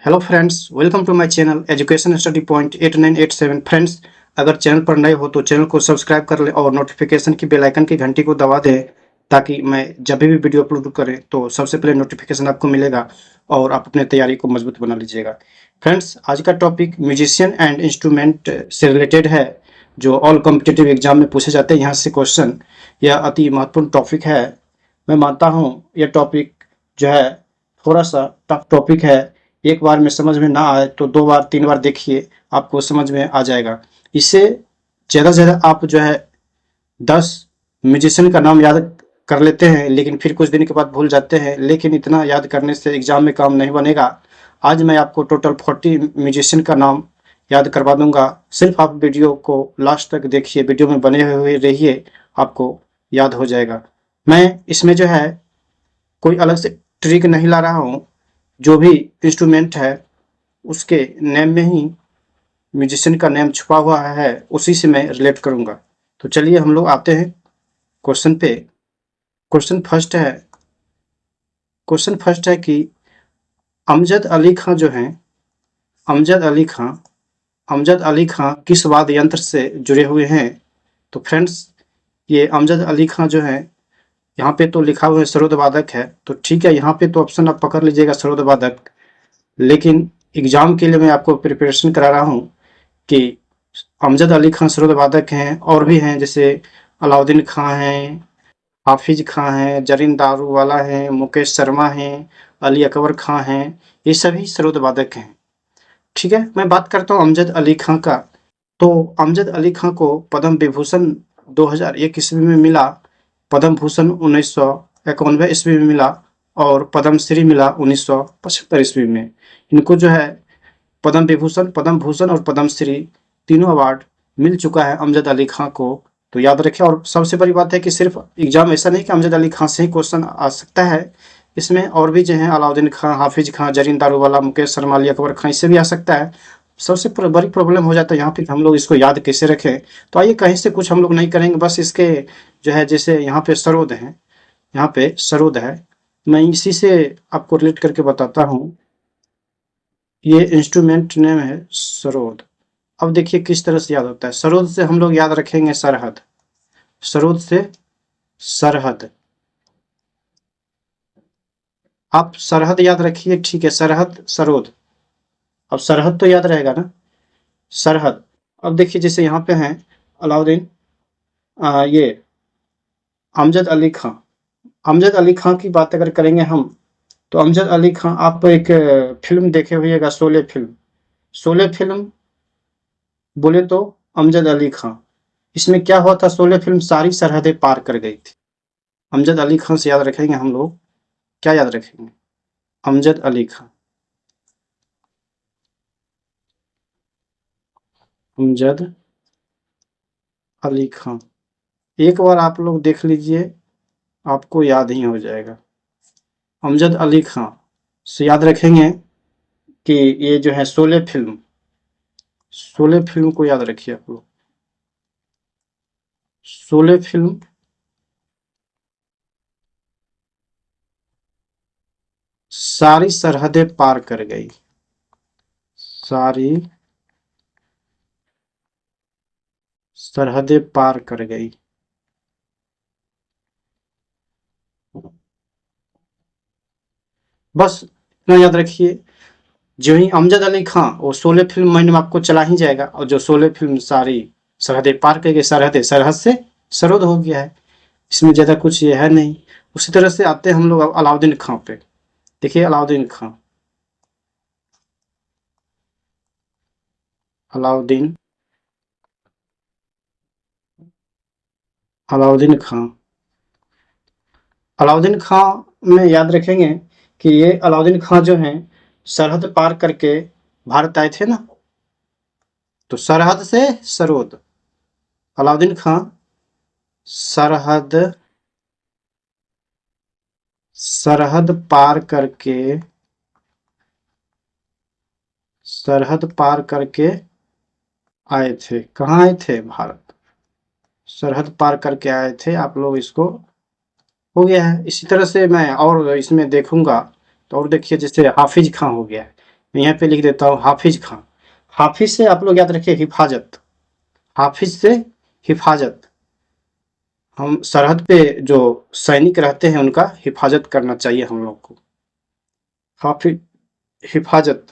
Hello friends, welcome to my channel education study point 8987। Friends, अगर channel पर नए हो तो चैनल को सब्सक्राइब कर लें और नोटिफिकेशन की बेल आइकन की घंटी को दबा दें ताकि मैं जब भी वीडियो अपलोड करें तो सबसे पहले नोटिफिकेशन आपको मिलेगा और आप अपनी तैयारी को मजबूत बना लीजिएगा। फ्रेंड्स, आज का टॉपिक म्यूजिशियन एंड इंस्ट्रूमेंट से रिलेटेड है, जो ऑल कॉम्पिटिटिव एग्जाम में पूछे जाते हैं यहाँ से क्वेश्चन। यह अति महत्वपूर्ण टॉपिक है। मैं मानता हूँ यह टॉपिक जो है थोड़ा सा टफ टॉपिक है। एक बार में समझ में ना आए तो 2 बार 3 बार देखिए, आपको समझ में आ जाएगा। इससे ज़्यादा से ज़्यादा आप जो है 10 म्यूजिशियन का नाम याद कर लेते हैं, लेकिन फिर कुछ दिन के बाद भूल जाते हैं। लेकिन इतना याद करने से एग्जाम में काम नहीं बनेगा। आज मैं आपको टोटल 40 म्यूजिशियन का नाम याद करवा दूंगा। सिर्फ आप वीडियो को लास्ट तक देखिए, वीडियो में बने हुए रहिए, आपको याद हो जाएगा। मैं इसमें जो है कोई अलग से ट्रिक नहीं ला रहा हूँ। जो भी इंस्ट्रूमेंट है उसके नेम में ही म्यूजिशियन का नेम छुपा हुआ है, उसी से मैं रिलेट करूंगा। तो चलिए हम लोग आते हैं क्वेश्चन पे। क्वेश्चन फर्स्ट है क्वेश्चन फर्स्ट है कि अमजद अली खां जो हैं, अमजद अली खां अमजद अली खां किस वाद्य यंत्र से जुड़े हुए हैं? तो फ्रेंड्स, ये अमजद अली खां जो है, यहाँ पे तो लिखा हुआ है सरोद वादक है, तो ठीक है, यहाँ पे तो ऑप्शन आप पकड़ लीजिएगा सरोद वादक। लेकिन एग्जाम के लिए मैं आपको प्रिपरेशन करा रहा हूँ कि अमजद अली खां सरोद वादक हैं, और भी हैं जैसे अलाउद्दीन खां हैं, हाफिज खां हैं, जरीन दारूवाला हैं, मुकेश शर्मा हैं, अली अकबर खां हैं। ये सभी सरोद वादक हैं। ठीक है, मैं बात करता हूँ अमजद अली खां का। तो अमजद अली खां को पद्म विभूषण 2001 ईस्वी में मिला, पद्म भूषण 1991 ईस्वी में मिला और पद्म श्री मिला 1975 ईस्वी में। इनको जो है पद्म विभूषण, पद्म भूषण और पद्म श्री तीनों अवार्ड मिल चुका है अमजद अली खां को। तो याद रखें। और सबसे बड़ी बात है कि सिर्फ एग्जाम ऐसा नहीं कि अमजद अली खां से ही क्वेश्चन आ सकता है, इसमें और भी जो है अलाउद्दीन खां, हाफिज खां, जरीन दारूवाला, मुकेश शर्मा, अली अकबर खां, इससे भी आ सकता है। सबसे बड़ी प्रॉब्लम हो जाता है यहाँ पे हम लोग इसको याद कैसे रखें। तो आइए, कहीं से कुछ हम लोग नहीं करेंगे, बस इसके जो है जैसे यहाँ पे सरोद है, यहाँ पे सरोद है, मैं इसी से आपको रिलेट करके बताता हूँ। ये इंस्ट्रूमेंट नेम है सरोद। अब देखिए किस तरह से याद होता है। सरोद से हम लोग याद रखेंगे सरहद, सरोद से सरहद। आप सरहद याद रखिए, ठीक है, सरहद सरोद। अब सरहद तो याद रहेगा ना, सरहद। अब देखिए जैसे यहाँ पे हैं अलाउद्दीन, ये अमजद अली खां। अमजद अली खां की बात अगर करेंगे हम, तो अमजद अली खां, आप एक फिल्म देखे होइएगा, शोले फिल्म। शोले फिल्म बोले तो अमजद अली खां। इसमें क्या हुआ था, शोले फिल्म सारी सरहदें पार कर गई थी। अमजद अली खां से याद रखेंगे हम लोग, क्या याद रखेंगे? अमजद अली खां, अमजद अली खां। एक बार आप लोग देख लीजिए, आपको याद ही हो जाएगा। अमजद अली खां से याद रखेंगे कि ये जो है शोले फिल्म, शोले फिल्म को याद रखिए आप लोग। शोले फिल्म सारी सरहदें पार कर गई, सारी सरहदें पार कर गई। बस इतना याद रखिए। जो ही अमजद अली खां, वो शोले फिल्म माइंड में आपको चला ही जाएगा, और जो शोले फिल्म सारी सरहदें पार कर गई, सरहदें सरहद से सरोद हो गया है। इसमें ज्यादा कुछ ये है नहीं। उसी तरह से आते हैं हम लोग अब अलाउद्दीन खां पे। देखिए अलाउद्दीन खां, अलाउद्दीन अलाउद्दीन खां। अलाउद्दीन खां में याद रखेंगे कि ये अलाउद्दीन खां जो हैं सरहद पार करके भारत आए थे ना, तो सरहद से सरोद। अलाउद्दीन खां सरहद सरहद पार करके, सरहद पार करके आए थे। कहाँ आए थे? भारत। सरहद पार करके आए थे। आप लोग इसको हो गया है। इसी तरह से मैं और इसमें देखूंगा, तो और देखिए जैसे हाफिज खां हो गया है। मैं यहाँ पे लिख देता हूँ हाफिज खां। हाफिज से आप लोग याद रखिए हिफाजत, हाफिज से हिफाजत, हम सरहद पे जो सैनिक रहते हैं उनका हिफाजत करना चाहिए हम लोग को। हाफिज, हिफाजत,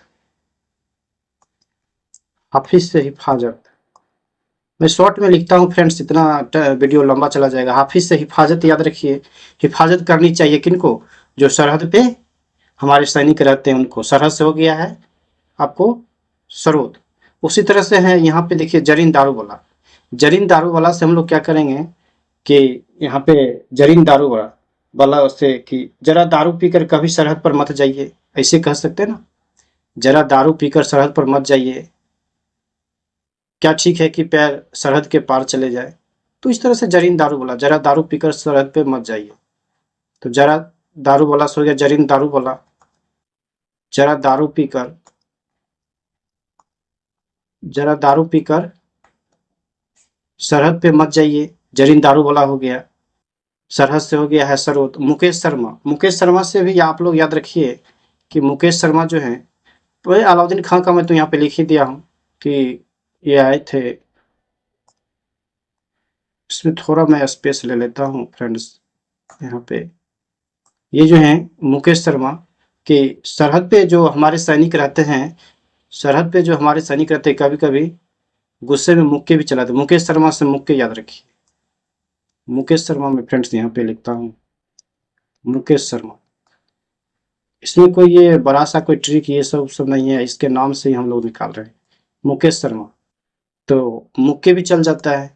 हाफिज से हिफाजत। मैं शॉर्ट में लिखता हूँ फ्रेंड्स, इतना वीडियो लंबा चला जाएगा। हाफिज से हिफाजत याद रखिए, हिफाजत करनी चाहिए किनको, जो सरहद पे हमारे सैनिक रहते हैं उनको। सरहद से हो गया है आपको सरोद। उसी तरह से है यहाँ पे देखिए जरीन दारू वाला, जरीन दारू वाला से हम लोग क्या करेंगे कि यहाँ पे जरीन दारू वाला वाला से कि जरा दारू पीकर कभी सरहद पर मत जाइए, ऐसे कह सकते हैं ना, जरा दारू पीकर सरहद पर मत जाइए, क्या ठीक है कि पैर सरहद के पार चले जाए। तो इस तरह से जरीन दारू वाला, जरा दारू पीकर सरहद पे मत जाइए। तो जरा दारू वाला से हो गया जरीन दारू वाला, जरा दारू पीकर, जरा दारू पीकर सरहद पे मत जाइए, जरीन दारू वाला हो गया। सरहद से हो गया है सरोद। मुकेश शर्मा, मुकेश शर्मा से भी आप लोग याद रखिए कि मुकेश शर्मा जो है वही अलाउद्दीन खां का, मैं तो यहाँ पे लिख ही दिया हूँ कि ये आए थे। इसमें थोड़ा मैं स्पेस ले लेता हूँ फ्रेंड्स, यहाँ पे ये जो है मुकेश शर्मा कि सरहद पे जो हमारे सैनिक रहते हैं, सरहद पे जो हमारे सैनिक रहते हैं कभी कभी गुस्से में मुक्के भी चलाते। मुकेश शर्मा से मुक्के याद रखिए, मुकेश शर्मा में फ्रेंड्स यहाँ पे लिखता हूँ मुकेश शर्मा। इसमें कोई ये बड़ा सा कोई ट्रिक ये सब नहीं है, इसके नाम से ही हम लोग निकाल रहे हैं मुकेश शर्मा। तो मुक्के भी चल जाता है,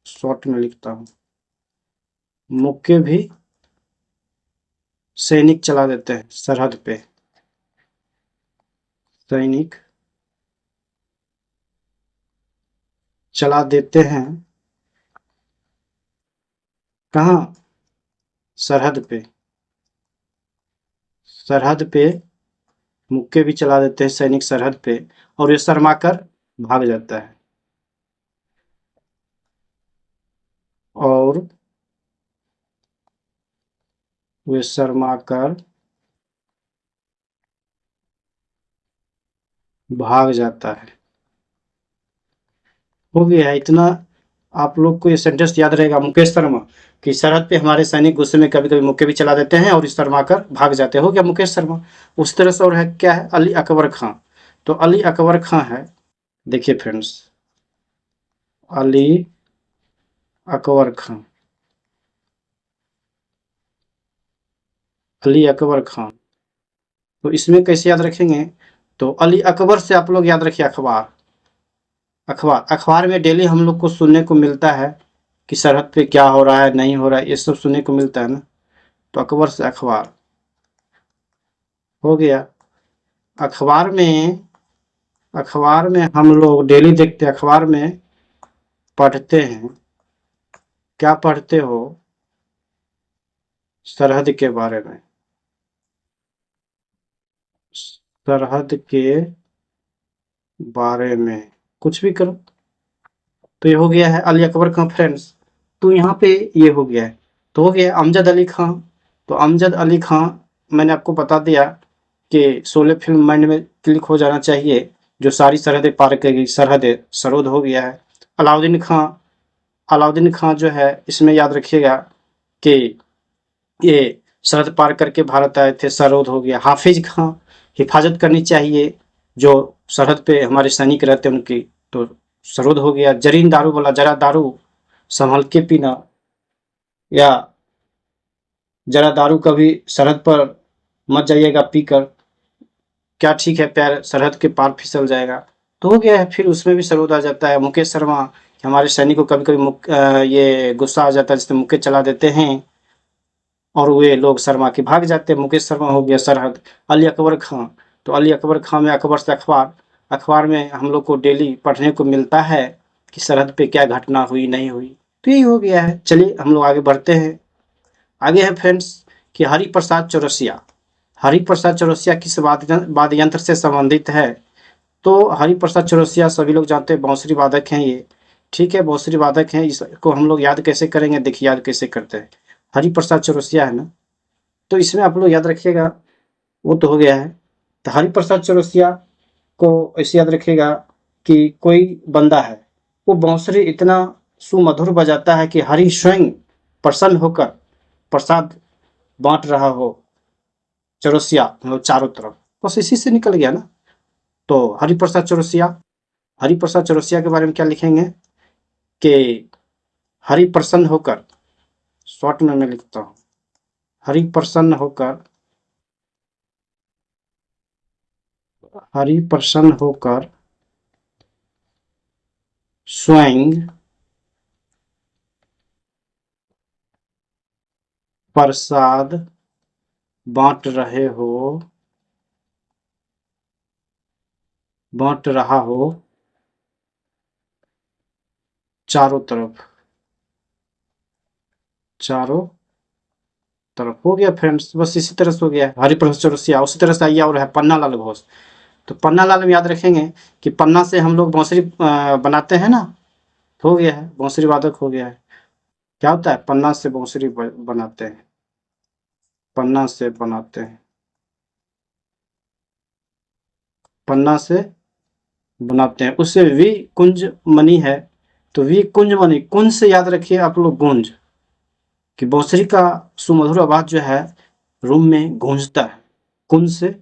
शॉर्ट में लिखता हूँ मुक्के भी सैनिक चला देते हैं सरहद पे, सैनिक चला देते हैं कहाँ, सरहद पे, सरहद पे मुक्के भी चला देते हैं सैनिक सरहद पे, और ये शर्मा कर भाग जाता है। और वे शर्मा कर भाग जाता है। हो गया है इतना, आप लोग को ये सेंटेंस याद रहेगा मुकेश शर्मा कि सरहद पे हमारे सैनिक गुस्से में कभी कभी मुक्के भी चला देते हैं और इस शर्मा कर भाग जाते हैं। हो गया मुकेश शर्मा। उस तरह से और है क्या है, अली अकबर खां। तो अली अकबर खां है, देखिए फ्रेंड्स, अली अकबर खां, अली अकबर खां। तो इसमें कैसे याद रखेंगे, तो अली अकबर से आप लोग याद रखिए अखबार, अखबार, अखबार में डेली हम लोग को सुनने को मिलता है कि सरहद पे क्या हो रहा है नहीं हो रहा है, ये सब सुनने को मिलता है ना। तो अकबर से अखबार हो गया। अखबार में, अखबार में हम लोग डेली देखते हैं, अखबार में पढ़ते हैं, क्या पढ़ते हो, सरहद के बारे में, सरहद के बारे में कुछ भी करो। तो ये हो गया है अली अकबर खां फ्रेंड्स। तो यहाँ पे ये हो गया है। तो हो गया अमजद अली खां। तो अमजद अली खां मैंने आपको बता दिया कि शोले फिल्म माइंड में क्लिक हो जाना चाहिए, जो सारी सरहदें पार करेगी, सरहद सरोद हो गया है। अलाउद्दीन खां, अलाउद्दीन खां जो है इसमें याद रखिएगा कि ये सरहद पार करके भारत आए थे, सरोद हो गया। हाफिज खां, हिफाजत करनी चाहिए जो सरहद पे हमारे सैनिक रहते हैं उनकी, तो सरोद हो गया। जरीन दारू वाला, जरा दारू संभल के पीना, या जरा दारू कभी सरहद पर मत जाइएगा पीकर, क्या ठीक है पैर सरहद के पार फिसल जाएगा। तो हो गया है। फिर उसमें भी सरोद आ जाता है। मुकेश शर्मा, हमारे सैनिक को कभी कभी ये गुस्सा आ जाता है जिससे मुक्के चला देते हैं और वे लोग शर्मा के भाग जाते हैं। मुकेश शर्मा हो गया सरहद। अली अकबर खां, तो अली अकबर खां में अकबर से अखबार, अखबार में हम लोग को डेली पढ़ने को मिलता है कि सरहद पे क्या घटना हुई नहीं हुई। तो यही हो गया है। चलिए हम लोग आगे बढ़ते हैं। आगे है फ्रेंड्स कि हरिप्रसाद चौरसिया। हरिप्रसाद चौरसिया किस वाद्य यंत्र से संबंधित है, तो हरिप्रसाद चौरसिया सभी लोग जानते हैं बांसुरी वादक हैं ये, ठीक है, बांसुरी वादक हैं। इसको हम लोग याद कैसे करेंगे, देखिए याद कैसे करते हैं। हरिप्रसाद चौरसिया है ना, तो इसमें आप लोग याद रखिएगा, वो तो हो गया है तो हरिप्रसाद चौरसिया को ऐसे याद रखिएगा कि कोई बंदा है, वो बांसुरी इतना सुमधुर बजाता है कि हरि स्वयं प्रसन्न होकर प्रसाद बांट रहा हो चौरसिया, मतलब चारों तरफ। बस इसी से निकल गया ना। तो हरिप्रसाद चौरसिया, हरिप्रसाद चौरसिया के बारे में क्या लिखेंगे कि हरि प्रसन्न होकर, शॉर्ट में मैं लिखता हूं, हरि प्रसन्न होकर, हरि प्रसन्न होकर स्वयं प्रसाद बांट रहे हो, बांट रहा हो चारों तरफ, चारों तरफ। हो गया फ्रेंड्स, बस इसी तरह से हो गया हरिप्रसाद चौरसिया। उसी तरह से आइए और है पन्ना लाल घोष। तो पन्ना लाल में याद रखेंगे कि पन्ना से हम लोग बांसुरी बनाते हैं ना, हो गया है बांसुरी वादक हो गया है। क्या होता है, पन्ना से बांसुरी बनाते हैं, पन्ना से बनाते हैं, पन्ना से बनाते हैं। उससे वी कुंज मणि है, तो वी कुंज मणि, कुंज से याद रखिए आप लोग गूंज, कि बांसुरी का सुमधुर आवाज जो है रूम में गूंजता है। कुंज से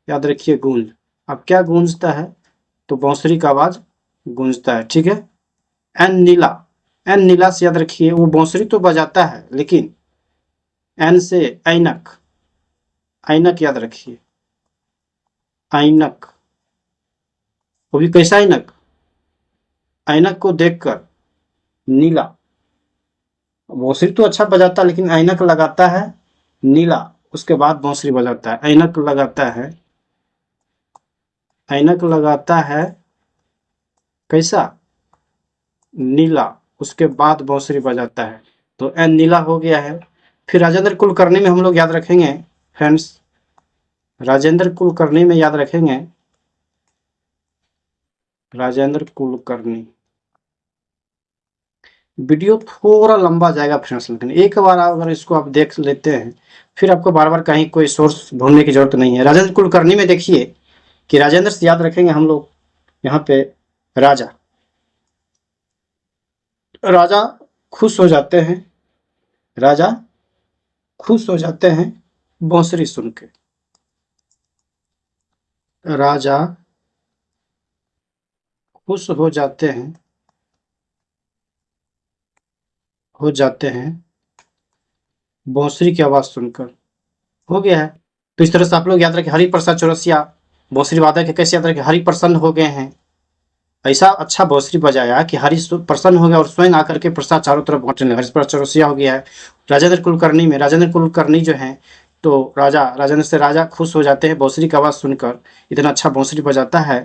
याद रखिए गूंज। अब क्या गूंजता है, तो बांसुरी का आवाज गूंजता है, ठीक है। एन नीला, एन नीला से याद रखिए वो बांसुरी तो बजाता है, लेकिन एन से ऐनक, ऐनक याद रखिए, ऐनक। वो भी कैसा ऐनक, ऐनक को देखकर नीला, बांसुरी तो अच्छा बजाता है लेकिन ऐनक लगाता है नीला, उसके बाद बांसुरी बजाता है। ऐनक लगाता है, ऐनक लगाता है कैसा, नीला, उसके बाद बांसुरी बजाता है। तो एन नीला हो गया है। फिर राजेंद्र कुलकर्णी में हम लोग याद रखेंगे फ्रेंड्स, राजेंद्र कुलकर्णी में याद रखेंगे, राजेंद्र कुलकर्णी। वीडियो थोड़ा लंबा जाएगा फ्रेंड्स, लेकिन एक बार अगर इसको आप देख लेते हैं, फिर आपको बार बार कहीं कोई सोर्स ढूंढने की जरूरत नहीं है। राजेंद्र कुलकर्णी में देखिए कि राजेंद्र से याद रखेंगे हम लोग यहाँ पे राजा, राजा खुश हो जाते हैं, राजा खुश हो जाते हैं बांसुरी सुन के, राजा खुश हो जाते हैं, हो जाते हैं बांसुरी की आवाज सुनकर। हो गया है। तो इस तरह से आप लोग याद रखें, हरिप्रसाद चौरसिया बांसुरी वादक है, कैसे याद रखें, हरि प्रसन्न हो गए हैं, ऐसा अच्छा बांसुरी बजाया कि हरि प्रसन्न हो गया और स्वयं आकर के प्रसाद चारों तरफ बांटने लगे। हरिप्रसाद चौरसिया हो गया है। राजेंद्र कुलकर्णी में, राजेंद्र कुलकर्णी जो है, तो राजा, राजेंद्र से राजा खुश हो जाते हैं बांसुरी की आवाज सुनकर, इतना अच्छा बांसुरी बजाता है।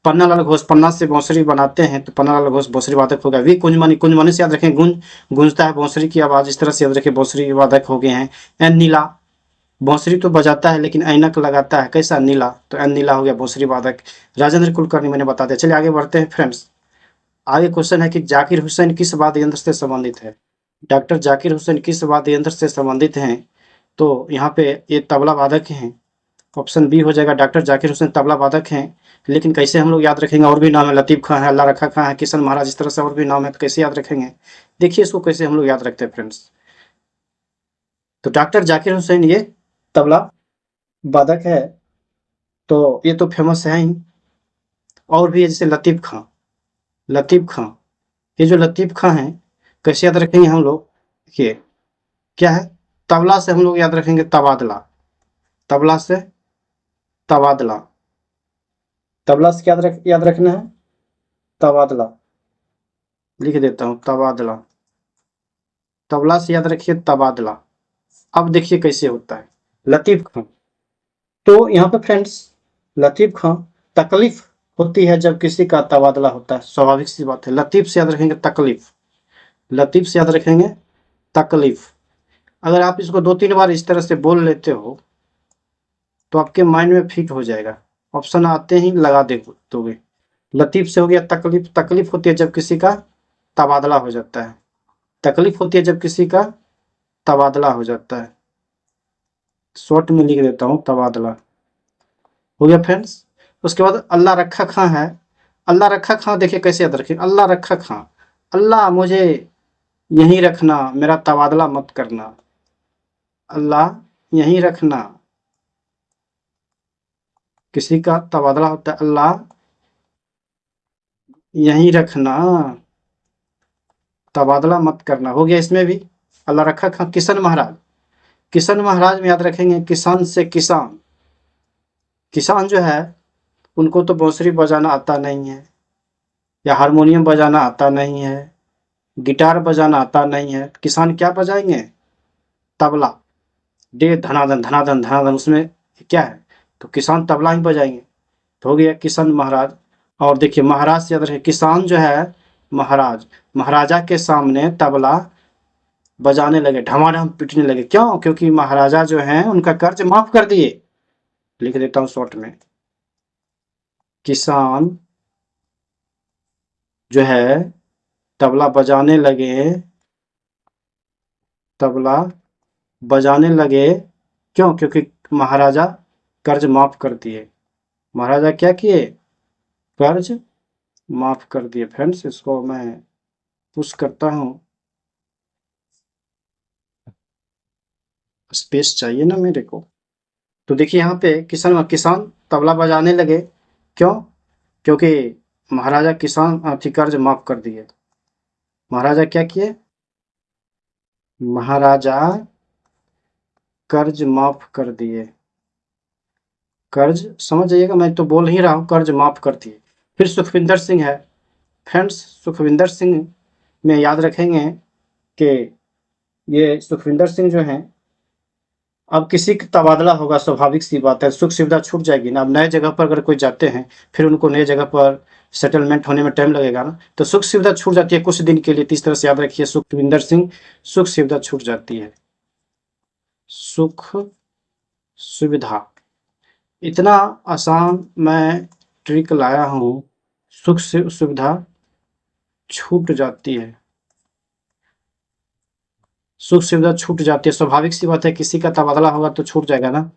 पन्ना लाल घोष, पन्ना से बांसुरी बनाते हैं, तो पन्ना लाल घोष बांसुरी वादक हो गया। वी कुंजमणि, कुंजमणि से याद रखें गूंज, गूंजता है बांसुरी की आवाज, इस तरह से याद रखें बांसुरी वादक हो गए हैं। एन नीला, बांसुरी तो बजाता है लेकिन ऐनक लगाता है, कैसा, नीला, तो एन नीला हो गया बांसुरी वादक। राजेंद्र कुलकर्णी मैंने बता दिया। चलिए आगे बढ़ते हैं फ्रेंड्स। आगे क्वेश्चन है कि जाकिर हुसैन किस वाद्य यंत्र से संबंधित है। डॉक्टर जाकिर हुसैन किस वाद्य यंत्र से संबंधित हैं, तो यहाँ पे ये तबला वादक हैं। ऑप्शन बी हो जाएगा, डॉक्टर जाकिर हुसैन तबला वादक हैं। लेकिन कैसे हम लोग याद रखेंगे, और भी नाम है, लतीफ़ खां है, अल्लाह रखा खां है, किशन महाराज, इस तरह से और भी नाम है, तो कैसे याद रखेंगे। देखिए इसको कैसे हम लोग याद रखते हैं फ्रेंड्स। तो डॉक्टर जाकिर हुसैन ये तबला वादक है, तो ये तो फेमस है ही। और भी है जैसे लतीफ़ खां, लतीफ़ खां, ये जो लतीफ़ खां हैं, कैसे याद रखेंगे हम लोग, देखिए क्या है, तबला से हम लोग याद रखेंगे तबादला, तबला से तबादला, तबला से याद रखना है तबादला, लिख देता हूँ तबादला, तबला से याद रखिए तबादला। अब देखिए कैसे होता है लतीफ़ खां। तो यहाँ पे फ्रेंड्स लतीफ़ खां, तकलीफ होती है जब किसी का तबादला होता है, स्वाभाविक सी बात है। लतीफ़ से याद रखेंगे तकलीफ, लतीफ़ से याद रखेंगे तकलीफ। अगर आप इसको 2-3 बार इस तरह से बोल लेते हो तो आपके माइंड में फिट हो जाएगा, ऑप्शन आते ही लगा दोगे। लतीफ़ से हो गया तकलीफ, तकलीफ होती है जब किसी का तबादला हो जाता है, तकलीफ होती है जब किसी का तबादला हो जाता है। शॉर्ट में लिख देता हूँ तबादला, हो गया फ्रेंड्स। उसके बाद अल्लाह रखा खां है। अल्लाह रखा खां देखिए कैसे याद रखें, अल्लाह रखा खां, अल्लाह मुझे यहीं रखना, मेरा तबादला मत करना, अल्लाह यहीं रखना, किसी का तबादला होता है, अल्लाह यहीं रखना, तबादला मत करना। हो गया इसमें भी। अल्लाह रखा खां किशन महाराज, किशन महाराज में याद रखेंगे किसान से किसान, किसान जो है उनको तो बांसुरी बजाना आता नहीं है, या हारमोनियम बजाना आता नहीं है, गिटार बजाना आता नहीं है, किसान क्या बजाएंगे, तबला, डे धनाधन धनाधन धनाधन, उसमें क्या है, तो किसान तबला ही बजाएंगे। तो हो गया किशन महाराज। और देखिए महाराज से याद रहे, किसान जो है महाराज, महाराजा के सामने तबला बजाने लगे, ढमाढम पीटने लगे, क्यों, क्योंकि महाराजा जो हैं उनका कर्ज माफ कर दिए। लिख देता हूं शॉर्ट में, किसान जो है तबला बजाने लगे, तबला बजाने लगे, क्यों, क्योंकि महाराजा कर्ज माफ कर दिए। महाराजा क्या किए, कर्ज माफ कर दिए। फ्रेंड्स इसको मैं पुश करता हूं, स्पेस चाहिए ना मेरे को। तो देखिए यहाँ पे किसान किसान तबला बजाने लगे, क्यों, क्योंकि महाराजा किसान कर्ज माफ कर दिए। महाराजा क्या किए, महाराजा कर्ज माफ कर दिए, कर्ज समझ जाइएगा, मैं तो बोल ही रहा हूँ, कर्ज माफ कर दिए। फिर सुखविंदर सिंह है। फ्रेंड्स सुखविंदर सिंह में याद रखेंगे कि ये सुखविंदर सिंह जो हैं, अब किसी का तबादला होगा, स्वाभाविक सी बात है, सुख सुविधा छूट जाएगी ना। अब नए जगह पर अगर कोई जाते हैं, फिर उनको नए जगह पर सेटलमेंट होने में टाइम लगेगा ना, तो सुख सुविधा छूट जाती है कुछ दिन के लिए। तो इस तरह से याद रखिए, सुखविंदर सिंह, सुख सुविधा छूट जाती है, सुख सुविधा। इतना आसान मैं ट्रिक लाया हूँ, सुख सुविधा छूट जाती है, सुख सुविधा छूट जाती है, स्वाभाविक सी बात है, किसी का तबादला होगा तो छूट जाएगा ना।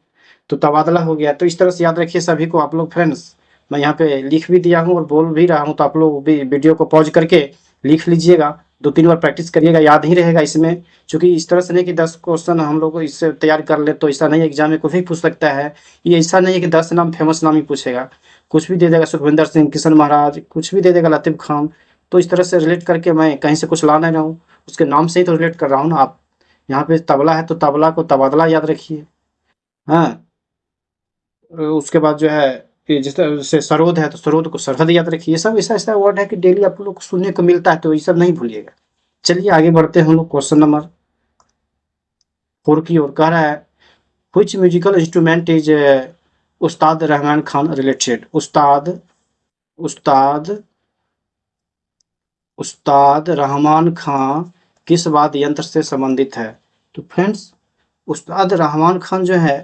तो तबादला हो गया, तो इस तरह से याद रखिए सभी को आप लोग। फ्रेंड्स मैं यहाँ पे लिख भी दिया हूँ और बोल भी रहा हूँ, तो आप लोग भी वीडियो को पॉज करके लिख लीजिएगा, 2-3 बार प्रैक्टिस करिएगा, याद ही रहेगा इसमें। क्योंकि इस तरह से नहीं कि 10 क्वेश्चन हम लोग इससे तैयार कर ले, तो ऐसा नहीं एग्जाम में कुछ भी पूछ सकता है। ये ऐसा नहीं है कि 10 नाम फेमस नाम ही पूछेगा, कुछ भी दे देगा, सुखविंदर सिंह, किशन महाराज, कुछ भी दे देगा, लतीफ़ खान। तो इस तरह से रिलेट करके मैं कहीं से कुछ ला नहीं रहा हूँ, उसके नाम से ही तो रिलेट कर रहा हूँ ना। आप यहाँ पे तबला है तो तबला को तबादला याद रखिए, हाँ। उसके बाद जो है कि जिस तरह से सरोद है तो सरोद को सरहद याद रखिए। ये सब ऐसा ऐसा वर्ड है कि डेली आप लोग को सुनने को मिलता है, तो ये सब नहीं भूलिएगा। चलिए आगे बढ़ते हैं हम लोग क्वेश्चन नंबर 4 की ओर। कह रहा है which musical instrument is Ustad Rahman Khan related, उस्ताद उस्ताद उस्ताद रहमान खां किस वाद्य यंत्र से संबंधित है। तो फ्रेंड्स उस्ताद रहमान खान जो है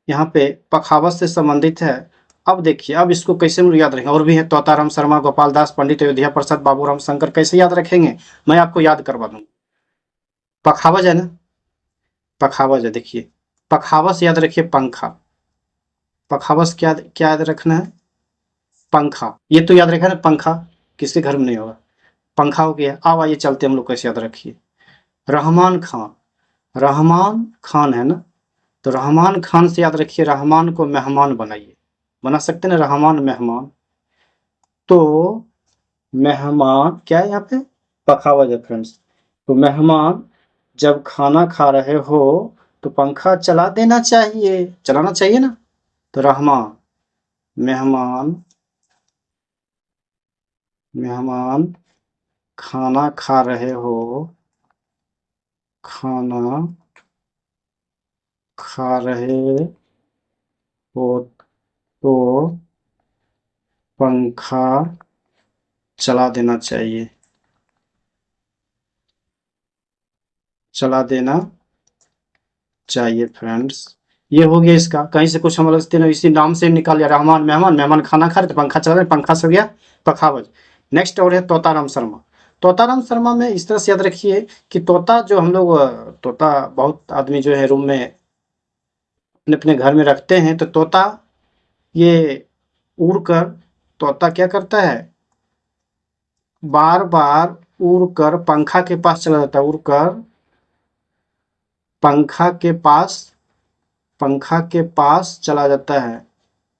यहाँ पे पखावज से संबंधित है। अब देखिए, अब इसको कैसे हम याद रखेंगे, और भी है तोताराम शर्मा, गोपाल दास, पंडित अयोध्या प्रसाद, बाबूराम शंकर, कैसे याद रखेंगे, मैं आपको याद करवा दूँ। पखावज है ना, पखावज है, देखिए पखावज से याद रखिए पंखा, पखावज क्या क्या याद रखना है, पंखा, ये तो याद रखना है, पंखा किसी घर में नहीं होगा, पंखा हो गया। अब आइए चलते हम लोग कैसे याद रखिए, रहमान खान, रहमान खान है ना, तो रहमान खान से याद रखिए, रहमान को मेहमान बनाइए, बना सकते हैं ना, रहमान मेहमान। तो मेहमान क्या है यहाँ पे, पखावज है फ्रेंड्स। तो मेहमान जब खाना खा रहे हो तो पंखा चला देना चाहिए, चलाना चाहिए ना। तो रहमान, मेहमान, मेहमान खाना खा रहे हो, खाना खा रहे हो तो पंखा चला देना चाहिए, चला देना चाहिए फ्रेंड्स। ये हो गया इसका, कहीं से कुछ हम लोग इसी नाम से निकाल लिया, रहमान मेहमान, मेहमान खाना खा रहे तो पंखा चला रहे, पंखा से हो गया पखावज। नेक्स्ट और है तोताराम शर्मा। तोताराम शर्मा में इस तरह से याद रखिए कि तोता जो हम लोग तोता बहुत आदमी जो है रूम में अपने अपने घर में रखते हैं, तो तोता ये उड़कर तोता क्या करता है, बार बार उड़कर पंखा के पास चला जाता है, उड़कर पंखा के पास चला जाता है।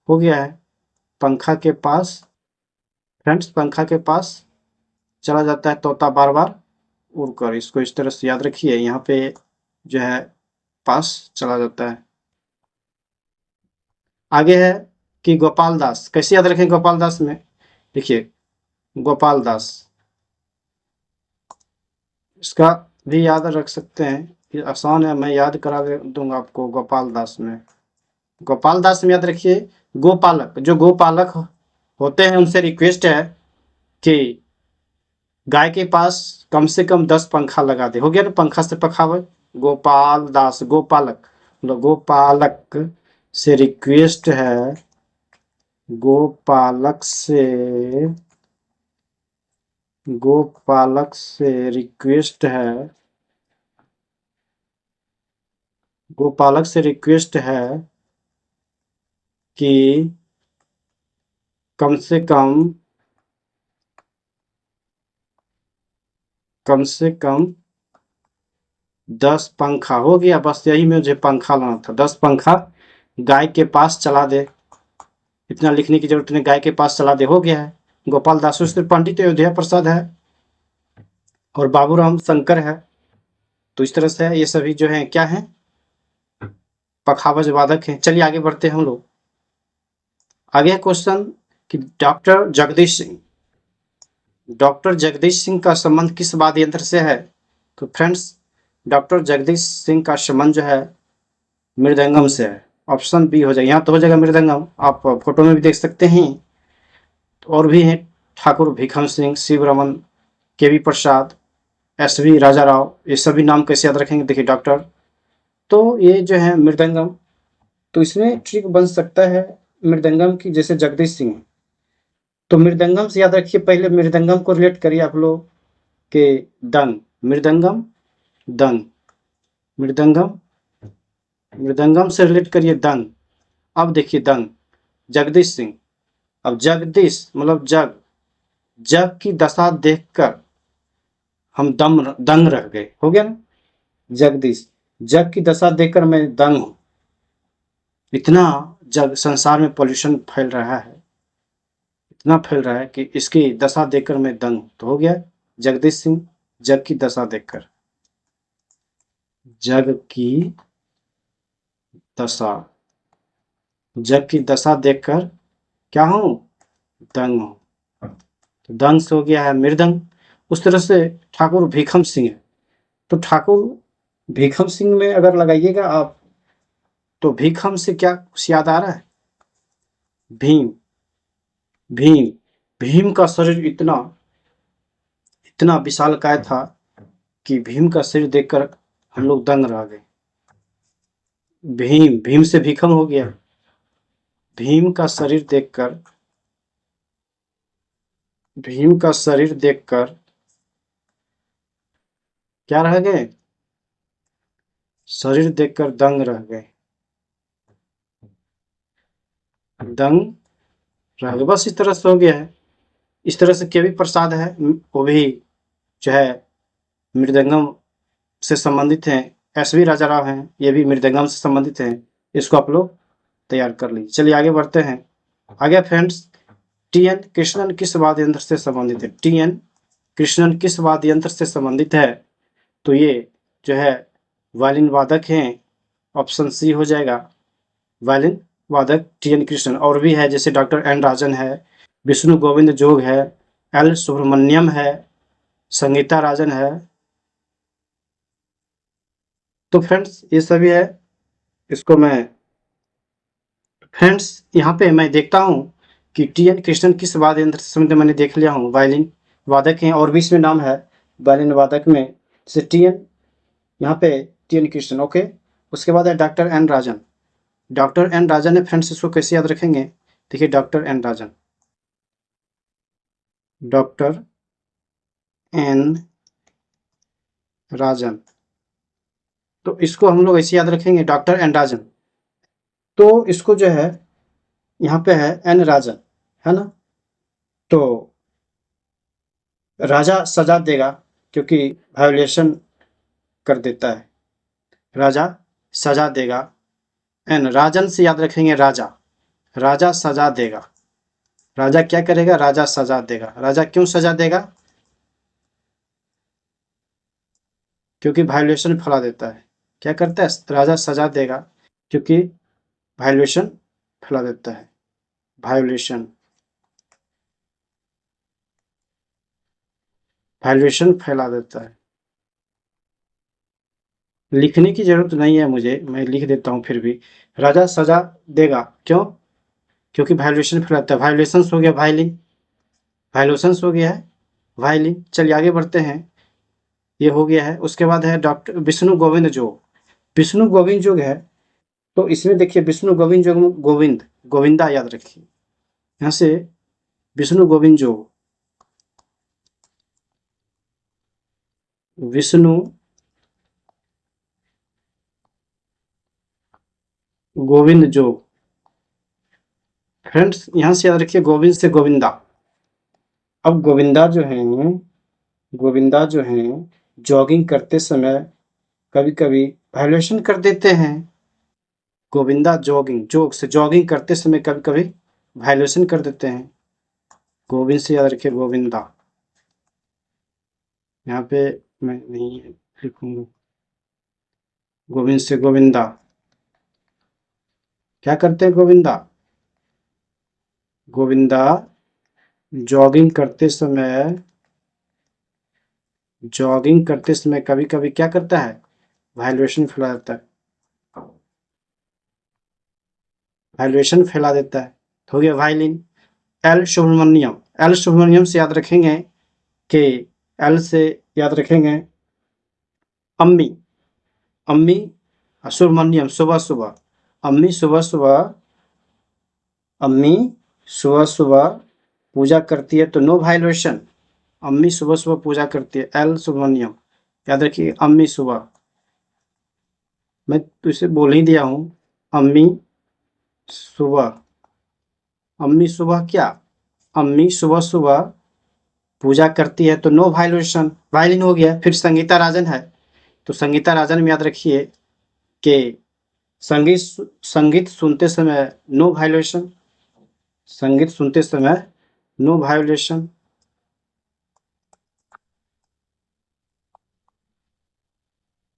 हो गया है, पंखा के पास, फ्रेंड्स पंखा के पास चला जाता है तोता बार बार उड़कर। इसको इस तरह से याद रखिए, यहाँ पे जो है पास चला जाता है। आगे है कि गोपाल दास, कैसे याद रखें गोपाल दास में, देखिए गोपाल दास, इसका भी याद रख सकते हैं, ये आसान है, मैं याद करा दूंगा आपको। गोपाल दास में, गोपाल दास में याद रखिए, गोपालक, जो गोपालक होते हैं उनसे रिक्वेस्ट है कि गाय के पास कम से कम 10 पंखा लगा दे। हो गया ना, पंखा से पखावे। गोपाल दास, गोपालक मतलब गोपालक से रिक्वेस्ट है, गोपालक से रिक्वेस्ट है, गोपालक से रिक्वेस्ट है कि कम से कम 10 पंखा। हो गया, बस यही मुझे पंखा लाना था, 10 पंखा गाय के पास चला दे। इतना लिखने की जरूरत नहीं, गाय के पास चला दे, हो गया है। गोपाल दासोस्त्र पंडित अयोध्या प्रसाद है और बाबूराम शंकर है। तो इस तरह से ये सभी जो है क्या है, पखावज वादक हैं। चलिए आगे बढ़ते हैं हम लोग। आगे है क्वेश्चन कि डॉक्टर जगदीश सिंह का संबंध किस वाद्य यंत्र से है। तो फ्रेंड्स डॉक्टर जगदीश सिंह का संबंध जो है मृदंगम से है। ऑप्शन बी हो जाएगा, यहाँ तो हो जाएगा मृदंगम, आप फोटो में भी देख सकते हैं। और भी हैं ठाकुर भीखम सिंह, शिव रमन, के वी प्रसाद, एस वी राजा राव, ये सभी नाम कैसे याद रखेंगे, देखिए डॉक्टर। तो ये जो है मृदंगम, तो इसमें ट्रिक बन सकता है मृदंगम की, जैसे जगदीश सिंह, तो मृदंगम से याद रखिए, पहले मृदंगम को रिलेट करिए आप लोग के दंग, मृदंगम दंग, मृदंगम मृदंगम से रिलेट करिए दंग। अब देखिए दंग, जगदीश सिंह, अब जगदीश मतलब जग की दशा देखकर हम दंग रह गए। हो गया ना, जगदीश, जग की दशा देखकर मैं दंग हूं। इतना जग संसार में पॉल्यूशन फैल रहा है, इतना फैल रहा है कि इसकी दशा देखकर मैं दंग हूं। तो हो गया जगदीश सिंह, जग की दशा देखकर, जग की दशा, जग की दशा देखकर क्या हूं, दंग हूं। तो दंग से हो गया है मृदंग। उस तरह से ठाकुर भीखम सिंह है, तो ठाकुर भीखम सिंह में अगर लगाइएगा आप, तो भीखम से क्या कुछ याद आ रहा है, भीम, भीम, भीम का शरीर इतना इतना विशालकाय था कि भीम का शरीर देखकर हम लोग दंग रह गए। भीम, भीम से भीखम हो गया, भीम का शरीर देखकर, भीम का शरीर देखकर क्या रह गए, शरीर देखकर दंग रह गए, दंग रह गए, बस इस तरह से हो गया है। इस तरह से केवी प्रसाद है, वो भी जो है मृदंगम से संबंधित हैं। एस वी राजा राव हैं, ये भी मृदंगम से संबंधित हैं। इसको आप लोग तैयार कर लीजिए। चलिए आगे बढ़ते हैं। आगे फ्रेंड्स, टी एन कृष्णन किस वाद्य यंत्र से संबंधित है, टी एन कृष्णन किस वाद्य यंत्र से संबंधित है। तो ये जो है वायलिन वादक हैं, ऑप्शन सी हो जाएगा, वायलिन वादक टी एन कृष्णन। और भी है जैसे डॉक्टर एन राजन है, विष्णु गोविंद जोग है, एल सुब्रमण्यम है, संगीता राजन है। तो फ्रेंड्स ये सभी है। इसको मैं फ्रेंड्स यहाँ पे मैं देखता हूँ कि टी एन कृष्णन किस वाद्य यंत्र से संबंधित, मैंने देख लिया हूँ, वायलिन वादक हैं। और भी इसमें नाम है वायलिन वादक में, जैसे टी एन, यहाँ पे टी एन कृष्णन, ओके। उसके बाद है डॉक्टर एन राजन, डॉक्टर एन राजन है फ्रेंड्स, इसको कैसे याद रखेंगे, देखिए डॉक्टर एन राजन, डॉक्टर एन राजन, तो इसको हम लोग ऐसे याद रखेंगे डॉक्टर एन राजन। तो इसको जो है यहाँ पे है एन राजन, है ना। तो राजा सजा देगा क्योंकि वायोलेशन कर देता है, राजा सजा देगा। एन राजन से याद रखेंगे राजा, राजा सजा देगा। राजा क्या करेगा? राजा सजा देगा। राजा क्यों सजा देगा? क्योंकि वायोलेशन फैला देता है। क्या करता है? राजा सजा देगा क्योंकि वायोलेशन फैला देता है। वायोलेशन, वायोलेशन फैला देता है। लिखने की जरूरत नहीं है मुझे, मैं लिख देता हूँ फिर भी। राजा सजा देगा क्यों? क्योंकि वायोलेशन फैलाता है। वायोलेशंस हो गया वायलिन, वायोलेशंस हो गया है वायलिन। चलिए आगे बढ़ते हैं, ये हो गया है। उसके बाद है डॉक्टर विष्णु गोविंद जोग। विष्णु गोविंद जोग है, तो इसमें देखिए विष्णु गोविंद जोग में गोविंद, गोविंदा याद रखिए। यहाँ से विष्णु गोविंद जोग, विष्णु गोविंद जोग। फ्रेंड्स यहाँ से याद रखिए गोविंद से गोविंदा। अब गोविंदा जो है, गोविंदा जो है जॉगिंग करते समय कभी कभी वायोलेशन कर देते हैं। गोविंदा जॉगिंग, जोग से जॉगिंग करते समय कभी कभी वायोलेशन कर देते हैं। गोविंद से याद रखिए गोविंदा। यहाँ पे मैं नहीं लिखूंगा, गोविंद से गोविंदा। क्या करते हैं गोविंदा? गोविंदा जॉगिंग करते समय, जॉगिंग करते समय कभी कभी क्या करता है? वाइब्रेशन फैला देता है, वाइब्रेशन फैला देता है। हो गया violin. L Subramaniam, L Subramaniam से याद रखेंगे कि एल से याद रखेंगे अम्मी, अम्मी सुब्रमण्यम सुबह सुबह, अम्मी सुबह सुबह, अम्मी सुबह सुबह पूजा करती है तो नो वाइब्रेशन। अम्मी सुबह सुबह पूजा करती है, एल सुब्रमण्यम याद रखिए। अम्मी सुबह, मैं तो इसे बोल ही दिया हूँ, अम्मी सुबह। अम्मी सुबह क्या? अम्मी सुबह सुबह पूजा करती है तो नो वाइब्रेशन, वायलिन हो गया। फिर संगीता राजन है, तो संगीता राजन में याद रखिए कि संगीत, संगीत सुनते समय नो वाइब्रेशन, संगीत सुनते समय नो वाइब्रेशन।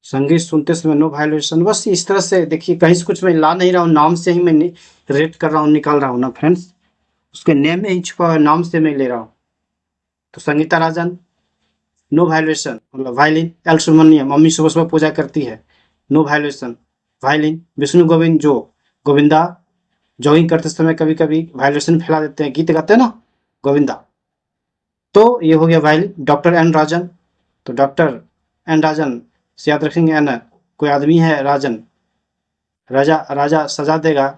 संगीत सुनते समय नो वाइब्रेशन। बस इस तरह से देखिए, कहीं से कुछ मैं ला नहीं रहा हूँ, नाम से ही मैं रेट कर रहा हूँ, निकाल रहा हूँ ना फ्रेंड्स, उसके नेम में ही छुपा हुआ नाम से मैं ले रहा हूँ। तो संगीता राजन नो वाइब्रेशन, मतलब वायलिन। एल सुब्रमण्यम मम्मी सुबह सुबह पूजा करती है, no vibration violin. Vishnu Govind जो, गोविंदा जॉगिंग करते समय कभी कभी वाइब्रेशन फैला देते हैं, गीत गाते हैं ना गोविंदा। तो ये हो गया वायलिन। डॉक्टर एन राजन, तो डॉक्टर एन राजन से याद रखेंगे एन, कोई आदमी है राजन, राजा, राजा सजा देगा।